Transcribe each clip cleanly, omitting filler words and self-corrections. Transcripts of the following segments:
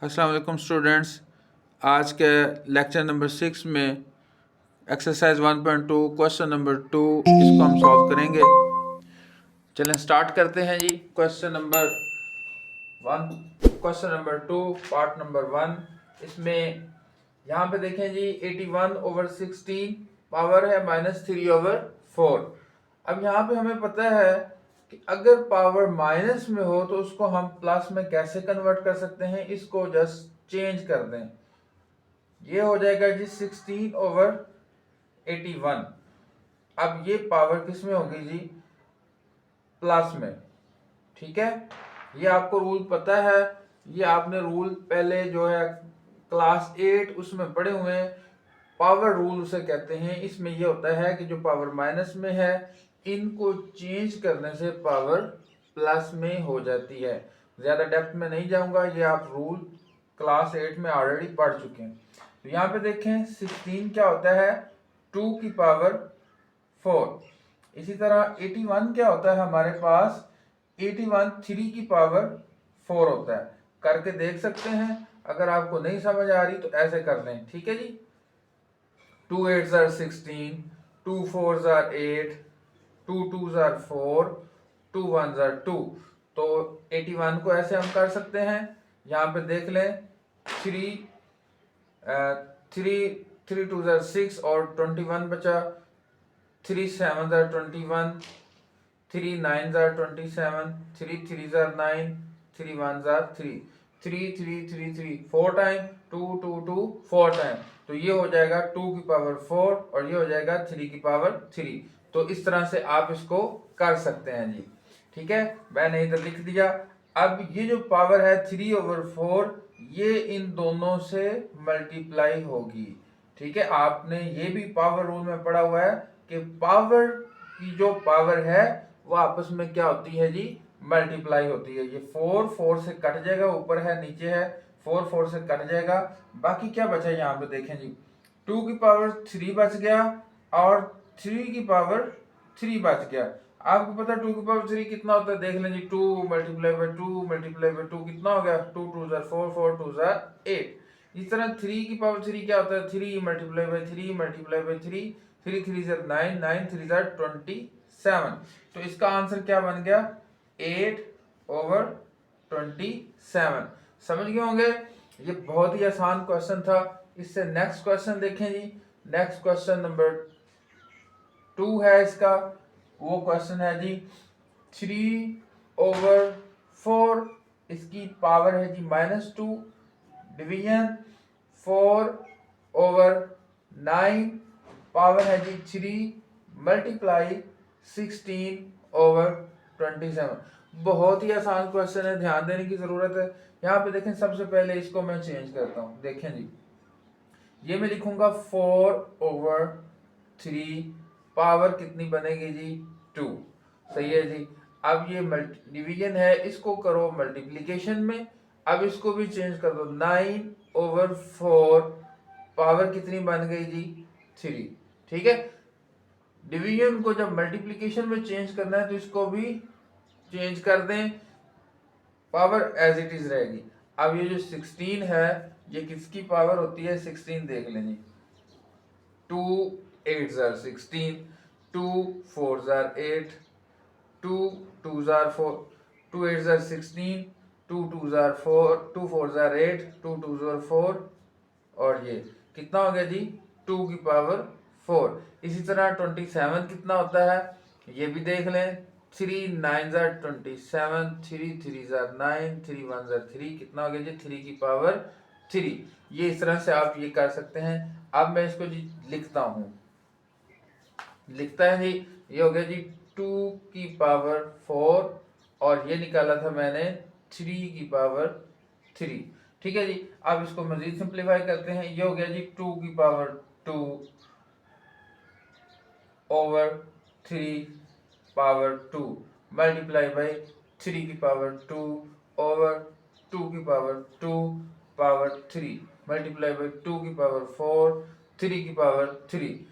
अस्सलाम वालेकुम स्टूडेंट्स। आज के लेक्चर नंबर 6 में एक्सरसाइज 1.2 क्वेश्चन नंबर 2 इसको हम सॉल्व करेंगे। चलें स्टार्ट करते हैं जी। Question number 2 part number 1। इसमें यहाँ पे देखें जी 81/16 पावर है -3/4। अब यहाँ पे हमें पता है कि अगर पावर माइनस में हो तो उसको हम प्लस में कैसे कन्वर्ट कर सकते हैं। इसको जस्ट चेंज कर दें, ये हो जाएगा जी 16/81। अब ये पावर किस में होगी जी? प्लस में। ठीक है, ये आपको रूल पता है। ये आपने रूल पहले जो है क्लास 8 उसमें पढ़े हुए हैं। पावर रूल उसे कहते हैं। इसमें ये होता है कि जो पावर माइनस में है इनको चेंज करने से पावर प्लस में हो जाती है। ज्यादा डेप्थ में नहीं जाऊंगा, ये आप रूल क्लास 8 में ऑलरेडी पढ़ चुके हैं। तो यहाँ पे देखें 16 क्या होता है? 2 की पावर 4। इसी तरह 81 क्या होता है हमारे पास? 81 3 की पावर 4 होता है। करके देख सकते हैं। अगर आपको नहीं समझ आ रही तो ऐसे कर लें। ठीक है जी। 2 8s are 16, 2 4s are 8, 2 2s are 4, 2 1s are 2। तो 81 को ऐसे हम कर सकते हैं। यहाँ पे देख लें 3 2s are 6 और 21 बचा। 3 7s are 21, 3 9s are 27, 3 3s are 9, 3 1s are 3, 3 3 3 3 4 time, 2 2 2 4 time. तो ये हो जाएगा 2 की पावर 4 और ये हो जाएगा 3 की पावर 3। तो इस तरह से आप इसको कर सकते हैं जी। ठीक है, मैंने इधर लिख दिया। अब ये जो पावर है 3/4 ये इन दोनों से मल्टीप्लाई होगी। ठीक है, आपने ये भी पावर रूल में पढ़ा हुआ है कि पावर की जो पावर है वो आपस में क्या होती है जी? मल्टीप्लाई होती है। ये 4 4 से कट जाएगा, ऊपर है नीचे है, 4 4 से कट जाएगा। बाकी क्या बचा यहाँ पे देखें जी, 2 की पावर 3 बच गया और 3 की पावर 3 बच गया। आपको पता है 2 की पावर 3 कितना होता है? देख लें जी, 2 मल्टीप्लाई बाय 2 मल्टीप्लाई बाय 2 कितना हो गया? 2 2 4 4 2 8। इस तरह 3 की पावर 3 क्या होता है? 3 मल्टीप्लाई बाय 3 मल्टीप्लाई बाय 3, 3 3 9, 9 3 27। तो इसका आंसर क्या बन गया? 8/27। समझ गए होंगे। ये बहुत ही आसान क्वेश्चन था। इससे नेक्स्ट क्वेश्चन देखें जी। नेक्स्ट क्वेश्चन नंबर 2 है इसका। वो क्वेश्चन है जी 3/4। इसकी पावर है जी -2। डिवीजन 4/9 पावर है जी 3 मल्टीप्लाई 16/27। बहुत ही आसान क्वेश्चन है, ध्यान देने की जरूरत है। यहाँ पे देखें, सबसे पहले इसको मैं चेंज करता हूँ। देखें जी, ये मैं लिखूंगा 4/3। पावर कितनी बनेगी जी? 2। सही है जी। अब ये डिवीजन है, इसको करो मल्टीप्लीकेशन में। अब इसको भी चेंज कर दो, 9/4 पावर कितनी बन गई जी? 3। ठीक है, डिवीजन को जब मल्टीप्लीकेशन में चेंज करना है तो इसको भी चेंज कर दें, पावर एज इट इज रहेगी। अब ये जो 16 है ये किसकी पावर होती है? 16 देख लें जी। 2 8s are 16, 2 4s are 8, 2 2s are 4, 2 8s are 16, 2 2s are 4, 2 4s are 8, 2 2s are 4 और ये कितना हो गया जी? 2 की पावर 4। इसी तरह 27 कितना होता है ये भी देख लें। 3 9s are 27, 3 3s are 9, 3 1s are 3 कितना हो गया जी? 3 की पावर 3। ये इस तरह से आप ये कर सकते हैं। अब मैं इसको जी लिखता हूँ, लिखता है जी। ये हो गया जी 2 की पावर 4 और ये निकाला था मैंने 3 की पावर 3। ठीक है जी। अब इसको मजीद सिंप्लीफाई करते हैं। ये हो गया जी 2 की पावर 2/3 पावर 2 मल्टीप्लाई बाई 3 की पावर 2/2 की पावर 2 पावर 3 मल्टीप्लाई बाई 2 की पावर 4 3 की पावर 3।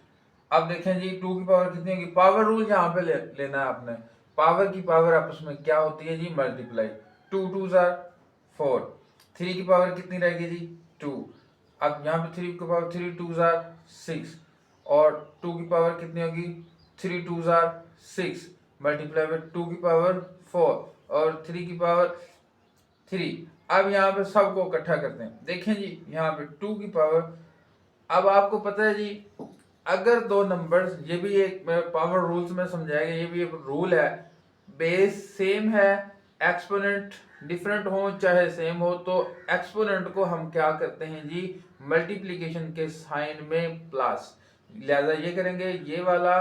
अब देखें जी 2 की पावर कितनी होगी? पावर रूल यहाँ पे लेना है आपने। पावर की पावर आपस में क्या होती है जी? मल्टीप्लाई। 2 2s are 4, 3 की पावर कितनी रहेगी जी 2। अब यहाँ पे 3 की पावर 3 2 जार 6 और 2 की पावर कितनी होगी 3 2 जार 6 मल्टीप्लाई बाय 2 की पावर 4 और 3 की पावर 3। अब यहाँ पे सबको इकट्ठा करते हैं। देखें जी यहाँ पे 2 की पावर, अब आपको पता है जी अगर दो नंबर्स, ये भी एक पावर रूल्स में समझाया गया, ये भी एक रूल है, बेस सेम है एक्सपोनेंट डिफरेंट हो चाहे सेम हो तो एक्सपोनेंट को हम क्या करते हैं जी मल्टीप्लिकेशन के साइन में प्लस, लिहाजा ये करेंगे ये वाला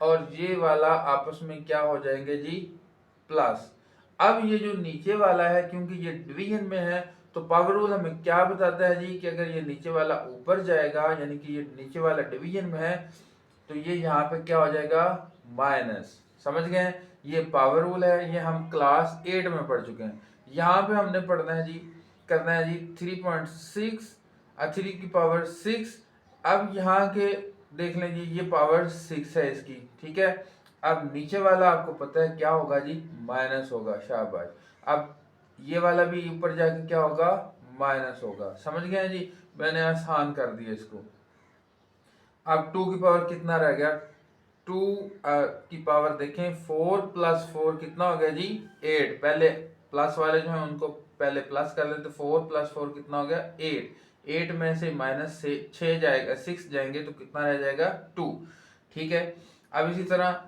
और ये वाला आपस में क्या हो जाएंगे जी प्लस। अब ये जो नीचे वाला है क्योंकि ये डिवीजन में है तो पावर रूल हमें क्या बताता है जी कि अगर ये नीचे वाला ऊपर जाएगा यानी कि ये नीचे वाला डिवीजन में है तो ये यहाँ पे क्या हो जाएगा माइनस। समझ गए, ये पावर रूल है, ये हम क्लास 8 में पढ़ चुके हैं। यहाँ पे हमने पढ़ना है जी, करना है जी 3.6 3 की पावर 6। अब यहाँ के देख लें जी ये पावर 6 है इसकी, ठीक है। अब नीचे वाला आपको पता है क्या होगा जी माइनस होगा, शाबाश। अब ये वाला भी ऊपर जाके क्या होगा माइनस होगा। समझ गए जी, मैंने आसान कर दिया इसको। अब 2 की पावर कितना रह गया, 2 की पावर देखें 4 प्लस 4 कितना हो गया जी 8। पहले प्लस वाले जो हैं उनको पहले प्लस कर लेते, 4 प्लस 4 कितना हो गया 8। 8 में से माइनस से 6 जाएगा 6 जाएंगे तो कितना रह जाएगा 2, ठीक है। अब इसी तरह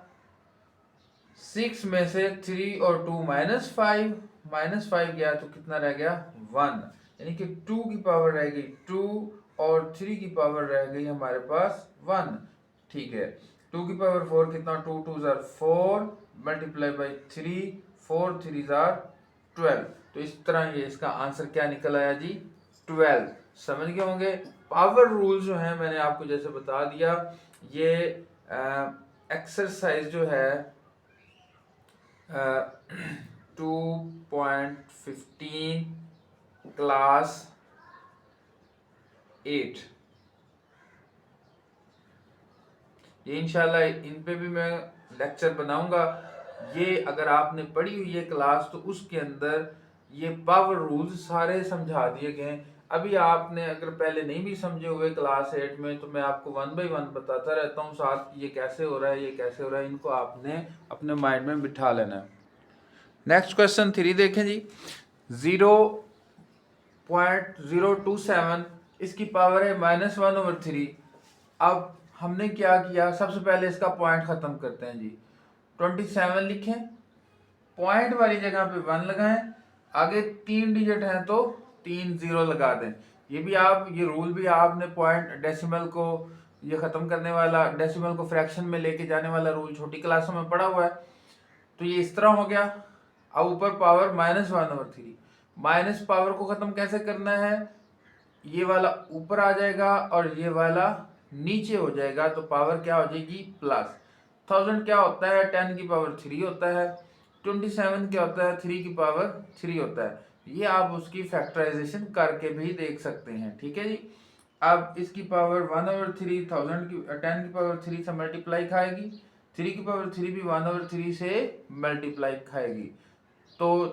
6 में से 3 और 2 -5 गया तो कितना रह गया 1, यानी कि 2 की पावर रह गई 2 और 3 की पावर रह गई हमारे पास 1, ठीक है। 2 की पावर 4 कितना 2 2 जार 4 मल्टीप्लाई बाई 3 4 3 जार 12। तो इस तरह ये इसका आंसर क्या निकल आया जी 12। समझ गए होंगे पावर रूल जो है मैंने आपको जैसे बता दिया। ये एक्सरसाइज जो है 2.15 क्लास 8, ये इंशाल्लाह इन पे भी मैं लेक्चर बनाऊंगा। ये अगर आपने पढ़ी हुई है क्लास तो उसके अंदर ये पावर रूल्स सारे समझा दिए गए। अभी आपने अगर पहले नहीं भी समझे हुए क्लास 8 में तो मैं आपको 1 बाई 1 बताता रहता हूँ साथ, ये कैसे हो रहा है ये कैसे हो रहा है, इनको आपने अपने माइंड में बिठा लेना है। नेक्स्ट क्वेश्चन 3 देखें जी 0.027 इसकी पावर है -1/3। अब हमने क्या किया, सबसे पहले इसका पॉइंट खत्म करते हैं जी। 27 लिखें, पॉइंट वाली जगह पे 1 लगाएं, आगे 3 डिजिट हैं तो 3 0 लगा दें। ये भी आप ये रूल भी आपने पॉइंट डेसिमल को ये खत्म करने वाला, डेसिमल को फ्रैक्शन में लेके जाने वाला रूल छोटी क्लासों में पढ़ा हुआ है। तो ये इस तरह हो गया। अब ऊपर पावर -1/3, माइनस पावर को खत्म कैसे करना है, ये वाला ऊपर आ जाएगा और ये वाला नीचे हो जाएगा तो पावर क्या हो जाएगी प्लस। 1000 क्या होता है 10 की पावर 3 होता है, 27 क्या होता है 3 की पावर 3 होता है। ये आप उसकी फैक्टराइजेशन करके भी देख सकते हैं, ठीक है जी। अब इसकी पावर 1/3 1000 की 10 की पावर 3 से मल्टीप्लाई खाएगी, 3 की पावर 3 भी 1/3 से मल्टीप्लाई खाएगी तो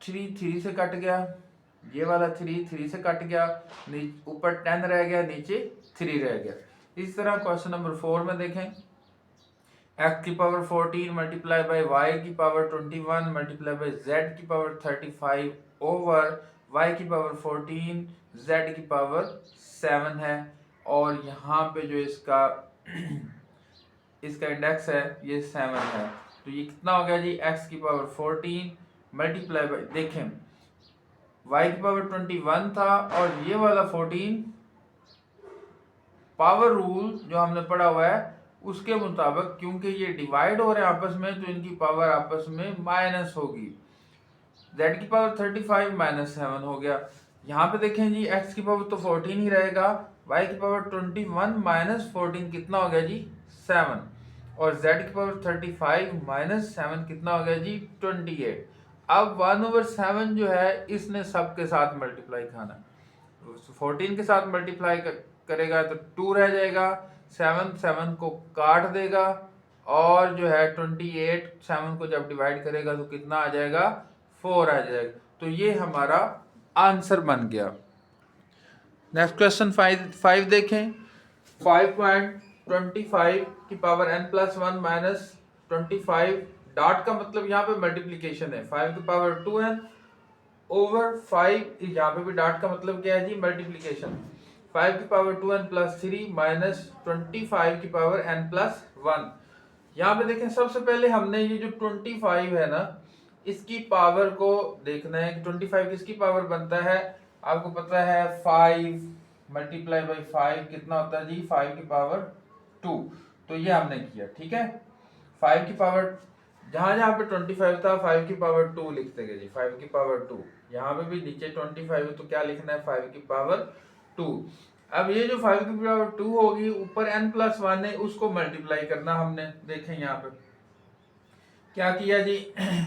3 3 से कट गया, ये वाला 3 3 से कट गया, ऊपर 10 रह गया नीचे 3 रह गया। इस तरह क्वेश्चन नंबर 4 में देखें x की पावर 14 मल्टीप्लाई बाई y की पावर 21 मल्टीप्लाई बाई z की पावर 35 ओवर y की पावर 14 z की पावर 7 है। और यहाँ पे जो इसका इसका इंडेक्स है ये 7 है तो ये कितना हो गया जी x की पावर 14 मल्टीप्लाई बाई, देखें y की पावर 21 था और ये वाला 14 पावर रूल जो हमने पढ़ा हुआ है उसके मुताबिक क्योंकि ये डिवाइड हो रहे हैं आपस में तो इनकी पावर आपस में माइनस होगी। z की पावर 35 -7 हो गया। यहाँ पे देखें जी x की पावर तो 14 ही रहेगा, y की पावर 21 -14 कितना हो गया जी 7 और z की पावर 35 -7 कितना हो गया जी 28। अब 1/7 जो है इसने सबके साथ मल्टीप्लाई खाना, 14 के साथ मल्टीप्लाई करेगा तो 2 रह जाएगा, 7 7 को काट देगा और जो है 28 7 को जब डिवाइड करेगा तो कितना आ जाएगा 4 आ जाएगा। तो ये हमारा आंसर बन गया। नेक्स्ट क्वेश्चन 5 देखें। 5.25 की power n plus 1 minus 25 dot का मतलब यहाँ पे मल्टीप्लीकेशन है, 5 की पावर 2n ओवर 5, यहाँ पे भी डॉट का मतलब क्या है जी, मल्टीप्लीकेशन। 5 की पावर 2n प्लस 3 माइनस 25 की पावर n प्लस 1। यहाँ पे देखें, सबसे पहले हमने ये जो 25 है ना, इसकी पावर को देखना है कि 25 किसकी पावर बनता है। आपको पता है 5 मल्टीप्लाई बाई 5 कितना होता है जी, 5 की पावर 2। तो ये हमने किया, ठीक है। 5 की पावर जहां जहां पे 25 था 5 की पावर 2 लिखते गए जी, 5 की पावर 2। यहाँ पे भी नीचे 25 है तो क्या लिखना है, 5 की पावर 2। अब ये जो 5 की पावर 2 होगी, ऊपर n प्लस 1 है, उसको मल्टीप्लाई करना हमने। देखें यहाँ पे क्या किया जी,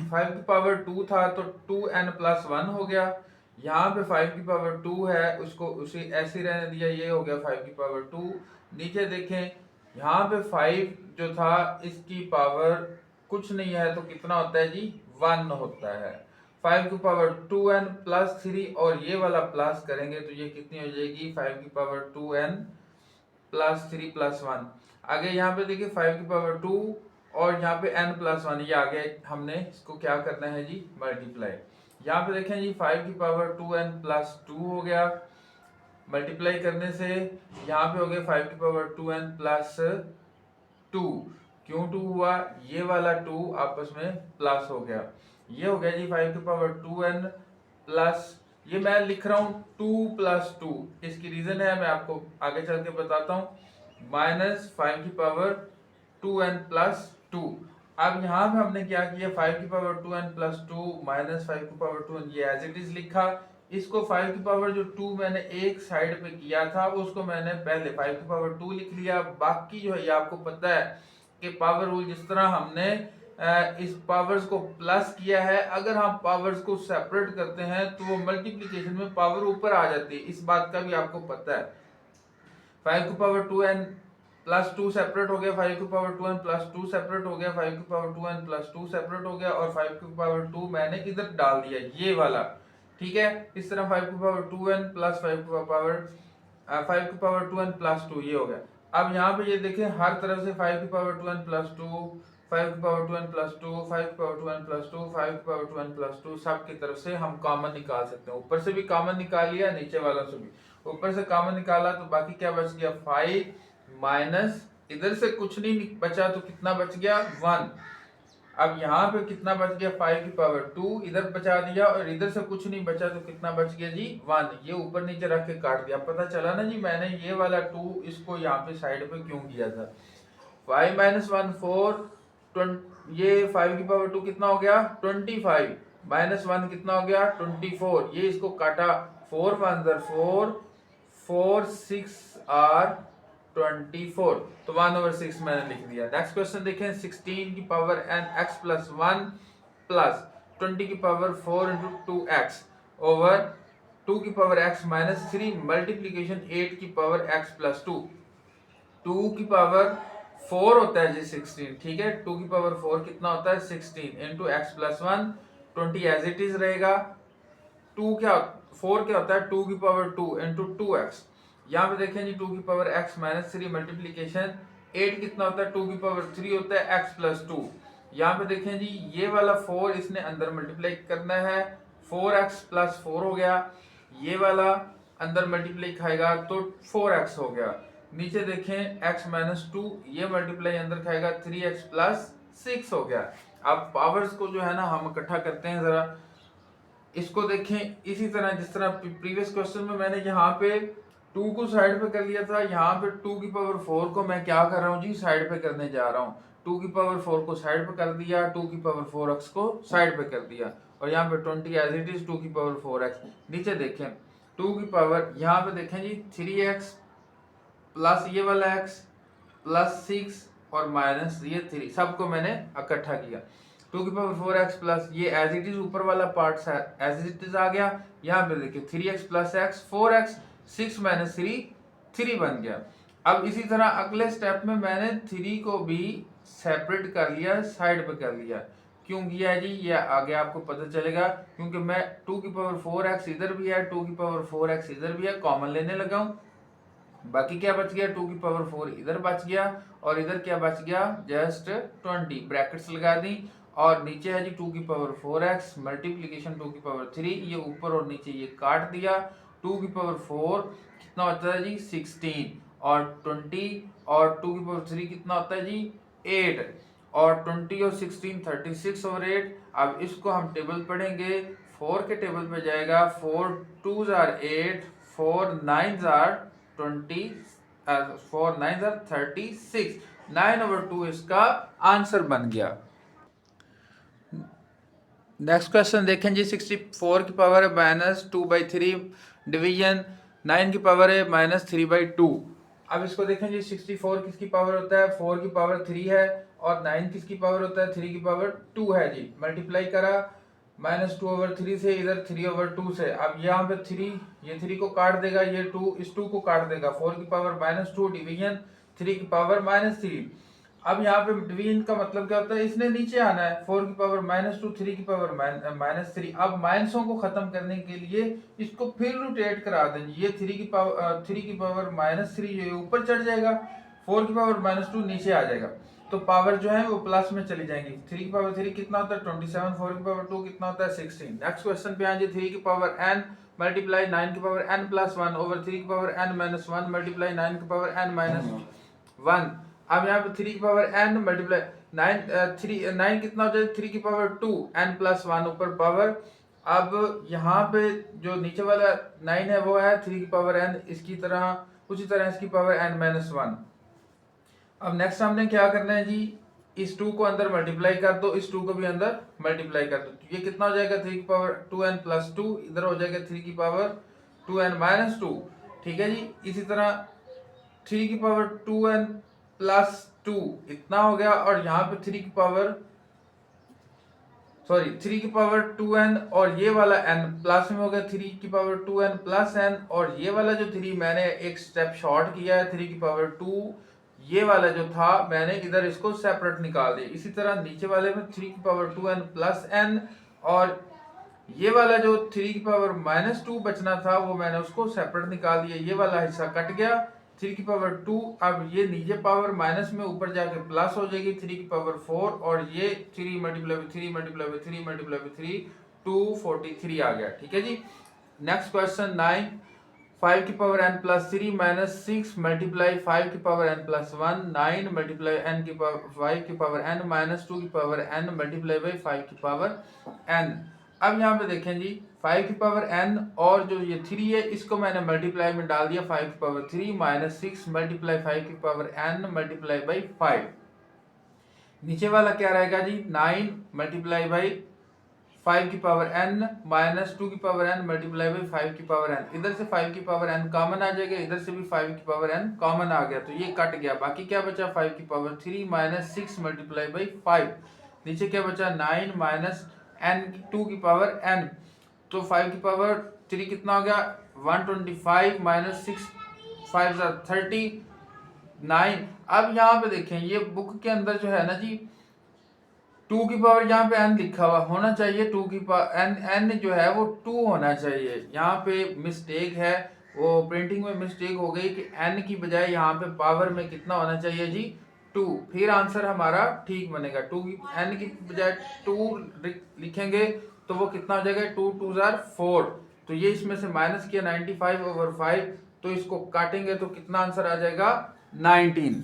5 की पावर 2 था तो 2n प्लस 1 हो गया। यहाँ पे 5 की पावर 2 है, उसको उसी ऐसे रहने दिया, ये हो गया 5 की पावर 2। नीचे देखें, यहाँ पे 5 जो था इसकी पावर कुछ नहीं है तो कितना होता है जी, 1 होता है। 5 की पावर 2n प्लस 3 और ये वाला प्लस करेंगे तो ये कितनी हो जाएगी, 5 की पावर 2n प्लस 3 प्लस 1। आगे यहाँ पे देखिए 5 की पावर 2 और यहाँ पे n प्लस 1, ये आगे हमने इसको क्या करना है जी, मल्टीप्लाई। यहाँ पे देखें जी 5 की पावर 2n प्लस 2 हो गया, मल्टीप्लाई करने से यहाँ पे हो गया 5 की पावर 2n प्लस 2। क्यों 2 हुआ, ये वाला 2 आपस में प्लस हो गया, ये हो गया जी 5 की पावर 2n प्लस, ये मैं लिख रहा हूँ 2 प्लस 2, इसकी रीजन है मैं आपको आगे चल के बताता हूँ, माइनस 5 की पावर 2n प्लस 2। अब यहाँ पे हमने क्या किया, 5 की पावर 2n प्लस 2 माइनस 5 की पावर 2n, ये एज इट इज लिखा। इसको 5 की पावर जो 2 मैंने एक साइड पे किया था उसको मैंने पहले 5 की पावर 2 लिख लिया। बाकी जो है ये आपको पता है कि पावर रूल जिस तरह हमने इस पावर्स को प्लस किया है, अगर हम पावर्स को सेपरेट करते हैं तो वो मल्टीप्लिकेशन में पावर ऊपर आ जाती है, इस बात का भी आपको पता है। 5 की पावर 2n प्लस 2 सेपरेट हो गया, 5 की पावर 2n प्लस 2 सेपरेट हो गया, 5 की पावर 2n प्लस 2 सेपरेट हो गया और 5 की पावर 2 मैंने इधर डाल दिया, ये वाला, ठीक है। इस तरह 5 की पावर 2n प्लस 5 की पावर 2n प्लस 2, ये हो गया। अब यहाँ पे ये देखें, हर तरफ से 5 की पावर 2n प्लस 2, 5 की पावर 2n प्लस 2, 5 की पावर 2n प्लस 2, 5 की पावर 2n प्लस 2, सब की तरफ से हम कॉमन निकाल सकते हैं। ऊपर से भी कॉमन निकाल लिया, नीचे वालों से भी ऊपर से कॉमन निकाला तो बाकी क्या बच गया, 5 माइनस इधर से कुछ नहीं बचा तो कितना बच गया, 1। अब यहाँ पे कितना बच गया, 5 की पावर 2 इधर बचा दिया और इधर से कुछ नहीं बचा तो कितना बच गया जी, 1। ये ऊपर नीचे रख के काट दिया, पता चला ना जी मैंने ये वाला 2 इसको यहाँ पे साइड पे क्यों किया था। 5 माइनस 1 4, ये 5 की पावर 2 कितना हो गया, 25 माइनस 1 कितना हो गया, 24। ये इसको काटा, 4 1 4, 4 6 आर 24, तो 1/6 मैंने लिख दिया। नेक्स्ट क्वेश्चन देखें, 16 की power n x plus 1 plus 20 की पावर 4 इंटू 2x ओवर 2 की पावर x माइनस 3 मल्टीप्लीकेशन 8 की पावर x प्लस 2। 2 की पावर 4 होता है जी 16, ठीक है। 2 की पावर 4 कितना होता है, 16 into x plus 1, 20 as it is रहेगा। 2 क्या 4 क्या होता है, 2 की पावर 2 इंटू 2x। यहाँ पे देखें जी 2 की पावर x माइनस 3 मल्टीप्लीकेशन 8 कितना होता है, 2 की पावर 3 होता है x प्लस 2। यहाँ पे देखें जी ये वाला 4 इसने अंदर मल्टीप्लाई करना है, 4x प्लस 4 हो गया, ये वाला अंदर मल्टीप्लाई खाएगा तो 4x हो गया। नीचे देखें x माइनस 2, ये मल्टीप्लाई अंदर खाएगा 3x प्लस 6 हो गया। अब पावर्स को जो है ना हम इकट्ठा करते हैं जरा, इसको देखें इसी तरह जिस तरह प्रीवियस क्वेश्चन में मैंने यहाँ पे 2 को साइड पे कर लिया था, यहाँ पे 2 की पावर 4 को मैं क्या कर रहा हूँ जी, साइड पे करने जा रहा हूँ। 2 की पावर 4 को साइड पे कर दिया, 2 की पावर 4x को साइड पे कर दिया और यहाँ पे 20 एज इट इज 2 की पावर 4x। नीचे देखें 2 की पावर, यहाँ पे देखें जी 3x प्लस ये वाला x प्लस 6 और माइनस ये 3, सबको मैंने इकट्ठा किया। 2 की पावर 4x प्लस ये एज इट इज ऊपर वाला पार्ट एज इट इज आ गया। यहाँ पे देखिए 3x plus x 4x, 6 minus 3 3 बन गया। अब इसी तरह अगले स्टेप में मैंने 3 को भी सेपरेट कर लिया, साइड पे कर लिया। क्यों किया है जी, ये आगे आपको पता चलेगा, क्योंकि मैं 2 की पावर 4x इधर भी है, 2 की पावर 4x इधर भी है, कॉमन लेने लगा हूँ। बाकी क्या बच गया, 2 की पावर 4 इधर बच गया, और इधर क्या बच गया, जस्ट 20, ब्रैकेट्स लगा दी, और नीचे है जी 2 की पावर 4x मल्टीप्लीकेशन 2 की पावर 3, ये ऊपर और नीचे ये काट दिया। 2 की पावर 4 कितना होता है जी 16, और 20, और 2 की पावर 3 कितना होता है जी 8, और 20 और 16 36 और 8। अब इसको हम टेबल पढ़ेंगे, 4 के टेबल पे जाएगा, 4 2s are 8, 4 9s are 20, 4 9s are 36, 9/2 इसका आंसर बन गया। नेक्स्ट क्वेश्चन देखें जी, 64 की पावर है -2/3 डिवीजन 9 की पावर है -3/2। अब इसको देखें जी, 64 किसकी पावर होता है, 4 की पावर 3 है, और 9 किसकी पावर होता है, 3 की पावर 2 है जी। मल्टीप्लाई करा -2/3 से, इधर 3/2 से। अब यहाँ पे 3, ये 3 को काट देगा, ये 2 इस 2 को काट देगा, 4 की पावर -2 डिवीजन 3 की पावर -3। अब यहाँ पे डिवीजन का मतलब क्या होता है, इसने नीचे आना है, 4 की पावर -2, 3 की पावर -3। अब माइनसों को खत्म करने के लिए इसको फिर रोटेट करा दें, ये 3 की पावर -3 ये ऊपर चढ़ जाएगा, 4 की पावर -2 नीचे आ जाएगा, तो पावर जो है वो प्लस में चली जाएंगी। 3 की पावर 3 कितना होता है 27, 4 की पावर 2 कितना होता है 16। नेक्स्ट क्वेश्चन पे आए, 3 की पावर n मल्टीप्लाई 9 की पावर n+1 ओवर 3 की पावर n-1 मल्टीप्लाई 9 की पावर n-1। अब यहाँ पे 3 की पावर n मल्टीप्लाई 9 कितना हो जाए 3 की पावर 2 n+1 ऊपर पावर। अब यहाँ पे जो नीचे वाला 9 है वो है 3 की पावर n, इसकी तरह उसी तरह इसकी पावर n-1। अब नेक्स्ट हमने क्या करना है जी, इस 2 को अंदर मल्टीप्लाई कर दो, इस 2 को भी अंदर मल्टीप्लाई कर दो, तो ये कितना हो जाएगा 3 की पावर 2n+2, इधर हो जाएगा 3 की पावर 2n-2। ठीक है जी। इसी तरह 3 की पावर 2n+2 इतना हो गया, और यहाँ पे 3 की पावर 2n, और ये वाला n प्लस में हो गया 3 की पावर 2n+n, और ये वाला जो 3 मैंने एक स्टेप शॉर्ट किया है 3 की पावर 2, ये वाला जो था मैंने इधर इसको सेपरेट निकाल दिया। इसी तरह नीचे वाले में 3 की पावर 2n+n, और ये वाला जो 3 की पावर -2 बचना था वो मैंने उसको सेपरेट निकाल दिया, ये वाला हिस्सा कट गया। 3 की पावर 2, अब ये नीचे पावर माइनस में ऊपर जाके प्लस हो जाएगी 3 की पावर 4, और ये 3 multiply by 3 multiply by 3 multiply by 3 243 आ गया। ठीक है जी। नेक्स्ट क्वेश्चन 9, 5 की पावर n+3 -6 मल्टीप्लाई 5 की पावर n+1, 9 मल्टीप्लाई n की पावर 5 की पावर n -2 की पावर n मल्टीप्लाई बाई 5 की पावर n। अब यहाँ पे देखें जी, 5 की पावर n और जो ये 3 है इसको मैंने मल्टीप्लाई में डाल दिया, 5 की पावर 3 -6 मल्टीप्लाई 5 की पावर n मल्टीप्लाई बाई 5। नीचे वाला क्या रहेगा जी, 9 मल्टीप्लाई बाई 5 की पावर n -2 की पावर n मल्टीप्लाई बाई 5 की पावर n। इधर से 5 की पावर n कॉमन आ जाएगा, इधर से भी 5 की पावर n कॉमन आ गया, तो ये कट गया। बाकी क्या बचा, 5 की पावर 3 -6 मल्टीप्लाई बाई 5। नीचे क्या बचा, 9 n 2 की पावर n, तो 5 की पावर 3 कितना हो गया 125 -6 5 39। अब यहाँ पे देखें, ये बुक के अंदर जो है ना जी 2 की पावर यहाँ पे n लिखा हुआ होना चाहिए, 2 की पावर n जो है वो 2 होना चाहिए। यहाँ पे मिस्टेक है, वो प्रिंटिंग में मिस्टेक हो गई कि n की बजाय यहाँ पे पावर में कितना होना चाहिए जी 2, फिर आंसर हमारा ठीक बनेगा। 2 की n की बजाय 2 लिखेंगे तो वो कितना हो जाएगा 2 2s are 4, तो ये इसमें से माइनस किया 95/5, तो इसको काटेंगे तो कितना आंसर आ जाएगा 19।